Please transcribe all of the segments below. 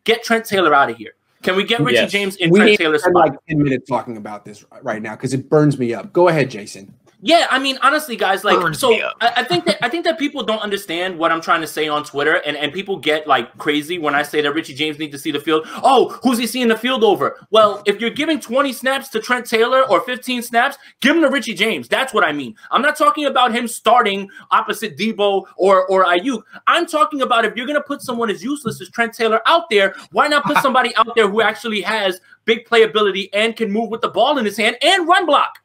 get Trent Taylor out of here. Can we get Richie James in we Trent Taylor's spot? Like 10 minutes talking about this right now because it burns me up. Go ahead, Jason. Yeah, I mean, honestly, guys, like, so I think that people don't understand what I'm trying to say on Twitter, and people get like crazy when I say that Richie James needs to see the field. Oh, who's he seeing the field over? Well, if you're giving 20 snaps to Trent Taylor or 15 snaps, give him to Richie James. That's what I mean. I'm not talking about him starting opposite Debo or Ayuk. I'm talking about if you're going to put someone as useless as Trent Taylor out there, why not put somebody out there who actually has big playability and can move with the ball in his hand and run block?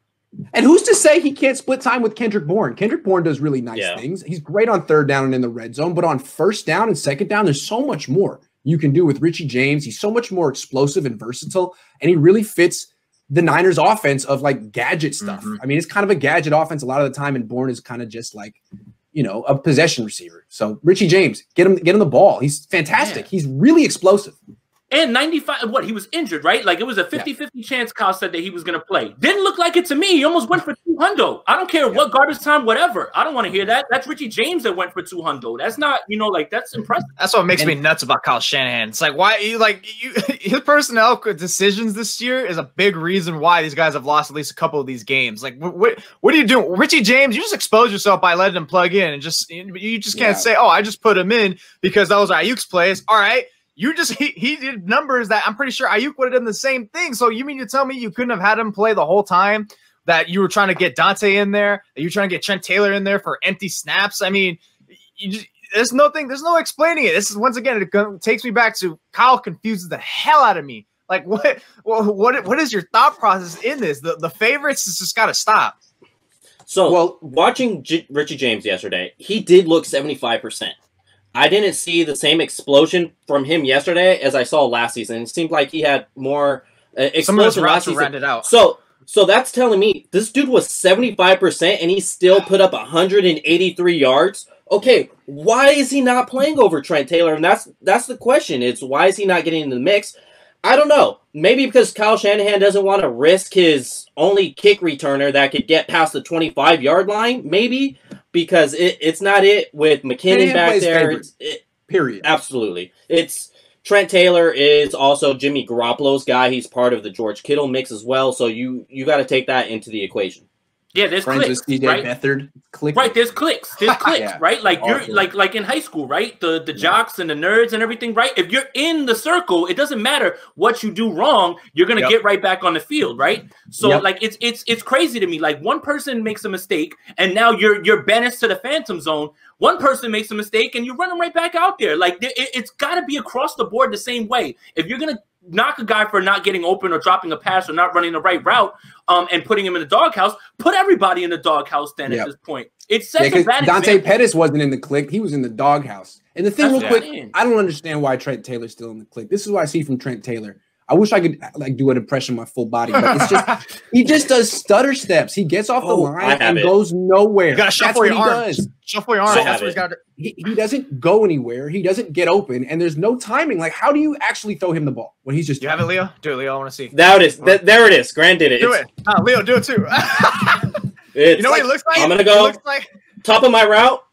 And who's to say he can't split time with Kendrick Bourne? Kendrick Bourne does really nice things. He's great on third down and in the red zone, but on first down and second down, there's so much more you can do with Richie James. He's so much more explosive and versatile, and he really fits the Niners offense of like gadget stuff. I mean, it's kind of a gadget offense a lot of the time, and Bourne is kind of just like, you know, a possession receiver. So Richie James, get him the ball. He's fantastic. He's really explosive. And 95, he was injured, right? Like, it was a 50-50 chance Kyle said that he was going to play. Didn't look like it to me. He almost went for 200. I don't care what garbage time, whatever. I don't want to hear that. That's Richie James that went for 200. That's not, you know, like, that's impressive. That's what makes me nuts about Kyle Shanahan. It's like, why his personnel decisions this year is a big reason why these guys have lost at least a couple of these games. Like, what are you doing? Richie James, you just expose yourself by letting him plug in, and you just can't say, oh, I just put him in because those are Ayuk's plays. All right. He did numbers that I'm pretty sure Ayuk would have done the same thing. So you mean to tell me you couldn't have had him play the whole time, that you were trying to get Dante in there, that you were trying to get Trent Taylor in there for empty snaps? I mean, there's no explaining it. This is, once again, it takes me back to Kyle confuses the hell out of me. Like, what is your thought process in this? The favorites has just got to stop. So, watching Richie James yesterday, he did look 75%. I didn't see the same explosion from him yesterday as I saw last season. It seemed like he had more explosion last season. Rounded out. So that's telling me this dude was 75% and he still put up 183 yards. Okay, why is he not playing over Trent Taylor? And that's the question. It's why is he not getting in the mix? I don't know. Maybe because Kyle Shanahan doesn't want to risk his only kick returner that could get past the 25-yard line. Maybe. Because it's not it with McKinnon back there. Period. Absolutely. It's Trent Taylor is also Jimmy Garoppolo's guy. He's part of the George Kittle mix as well. So you got to take that into the equation. Yeah, there's clicks, right? Right, there's clicks. There's clicks, right? Like you're like in high school, right? The jocks and the nerds and everything, right? If you're in the circle, it doesn't matter what you do wrong, you're gonna get right back on the field, right? So like it's crazy to me. Like one person makes a mistake and now you're banished to the phantom zone. One person makes a mistake and you run them right back out there. Like it's got to be across the board the same way. If you're gonna knock a guy for not getting open or dropping a pass or not running the right route, and putting him in the doghouse, put everybody in the doghouse then at this point. It's such a bad Dante example. Pettis wasn't in the clique. He was in the doghouse. And the thing real quick, I don't understand why Trent Taylor's still in the clique. This is what I see from Trent Taylor. I wish I could like do an impression of my full body, but it's just he just does stutter steps. He gets off the line and goes nowhere. You gotta shuffle your arms. Shuffle your arms. That's what he's got. He doesn't go anywhere. He doesn't get open, and there's no timing. Like, how do you actually throw him the ball when he's just? You have it, Leo. Do it, Leo. I want to see. There it is. Grant did it. Do it. Leo, do it too. You know what he looks like? I'm gonna go top of my route.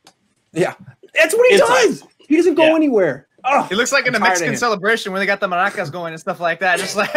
Yeah, that's what he does. He doesn't go anywhere. Oh, he looks like in a Mexican celebration when they got the maracas going and stuff like that. Just like